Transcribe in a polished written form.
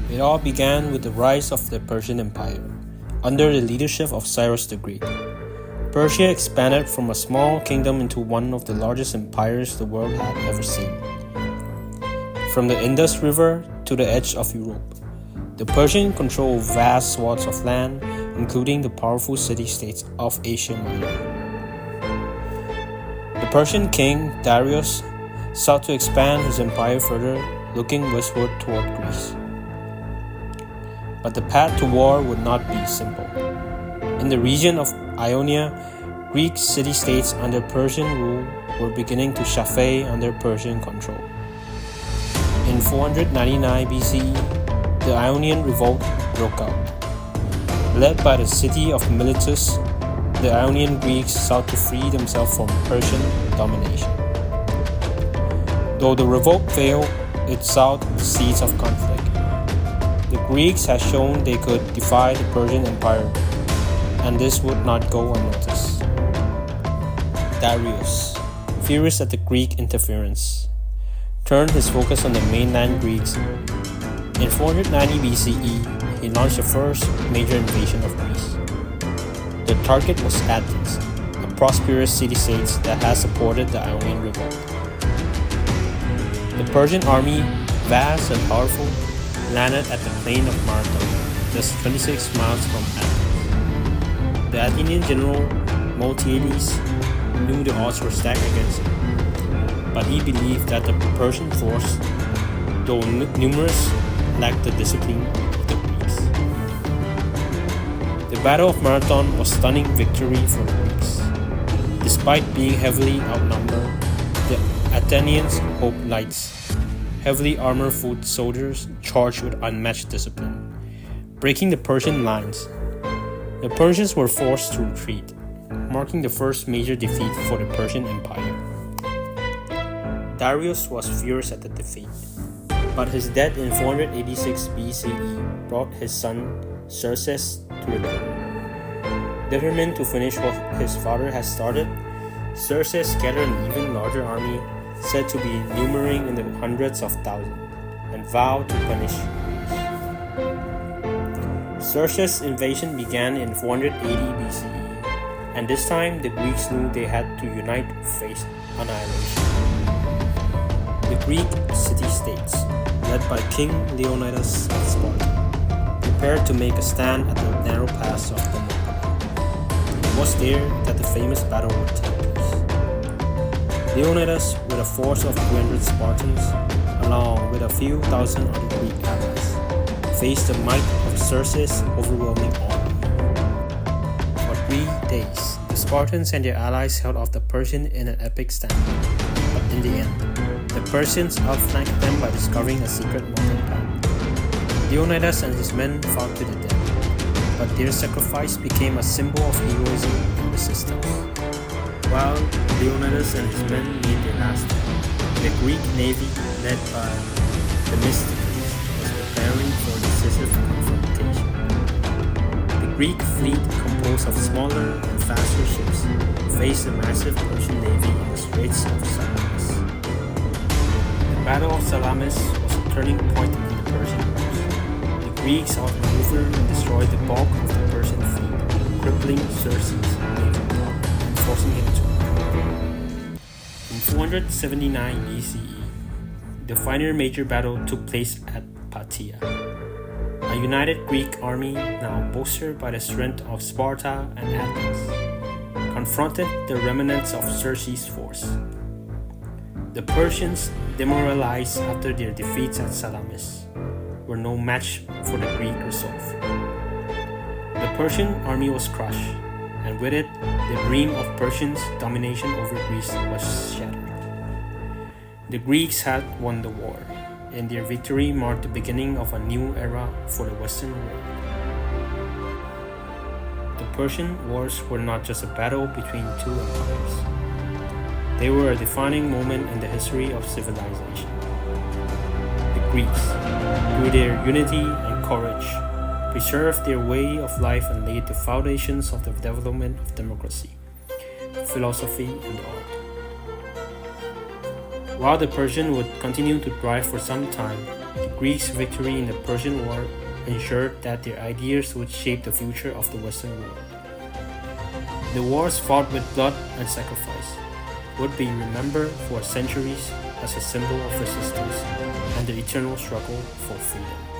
It all began with the rise of the Persian Empire, under the leadership of Cyrus the Great. Persia expanded from a small kingdom into one of the largest empires the world had ever seen. From the Indus River to the edge of Europe, the Persians controlled vast swaths of land, including the powerful city-states of Asia Minor. The Persian king Darius sought to expand his empire further, looking westward toward Greece. But the path to war would not be simple. In the region of Ionia, Greek city-states under Persian rule were beginning to chaffe under Persian control. In 499 BCE, the Ionian revolt broke out. Led by the city of Miletus, the Ionian Greeks sought to free themselves from Persian domination. Though the revolt failed, it sowed the seeds of conflict. The Greeks had shown they could defy the Persian Empire, and this would not go unnoticed. Darius, furious at the Greek interference, turned his focus on the mainland Greeks. In 490 BCE, he launched the first major invasion of Greece. The target was Athens, a prosperous city-state that had supported the Ionian revolt. The Persian army, vast and powerful, landed at the plain of Marathon, just 26 miles from Athens. The Athenian general Miltiades knew the odds were stacked against him, but he believed that the Persian force, though numerous, lacked the discipline of the Greeks. The Battle of Marathon was a stunning victory for the Greeks. Despite being heavily outnumbered, the Athenians' hoplites, heavily armored foot soldiers, charged with unmatched discipline, breaking the Persian lines. The Persians were forced to retreat, marking the first major defeat for the Persian Empire. Darius was furious at the defeat, but his death in 486 BCE brought his son Xerxes to the throne. Determined to finish what his father had started, Xerxes gathered an even larger army, said to be numbering in the hundreds of thousands, and vowed to punish Greece. Xerxes' invasion began in 480 BCE, and this time the Greeks knew they had to unite to face annihilation. The Greek city-states, led by King Leonidas of Sparta, prepared to make a stand at the narrow pass of Thermopylae. It was there that the famous battle would take place. Leonidas, with a force of 200 Spartans, along with a few thousand other Greek allies, faced the might of Xerxes' overwhelming army. For 3 days, the Spartans and their allies held off the Persians in an epic stand, but in the end, the Persians outflanked them by discovering a secret mountain path. Leonidas and his men fought to the death, but their sacrifice became a symbol of heroism and resistance. While Leonidas and his men made their last stand, the Greek navy, led by Themistocles, was preparing for decisive confrontation. The Greek fleet, composed of smaller and faster ships, faced a massive Persian navy in the Straits of Salamis. The Battle of Salamis was a turning point in the Persian Wars. The Greeks outmaneuvered and destroyed the bulk of the Persian fleet, crippling Xerxes' naval power and forcing him to withdraw. In 479 BCE, the final major battle took place at Plataea. A united Greek army, now bolstered by the strength of Sparta and Athens, confronted the remnants of Xerxes' force. The Persians, demoralized after their defeats at Salamis, were no match for the Greek resolve. The Persian army was crushed, and with it, the dream of Persians' domination over Greece was shattered. The Greeks had won the war, and their victory marked the beginning of a new era for the Western world. The Persian Wars were not just a battle between two empires. They were a defining moment in the history of civilization. The Greeks, through their unity and courage, preserved their way of life and laid the foundations of the development of democracy, philosophy, and art. While the Persians would continue to thrive for some time, the Greeks' victory in the Persian War ensured that their ideas would shape the future of the Western world. The wars fought with blood and sacrifice would be remembered for centuries as a symbol of resistance and the eternal struggle for freedom.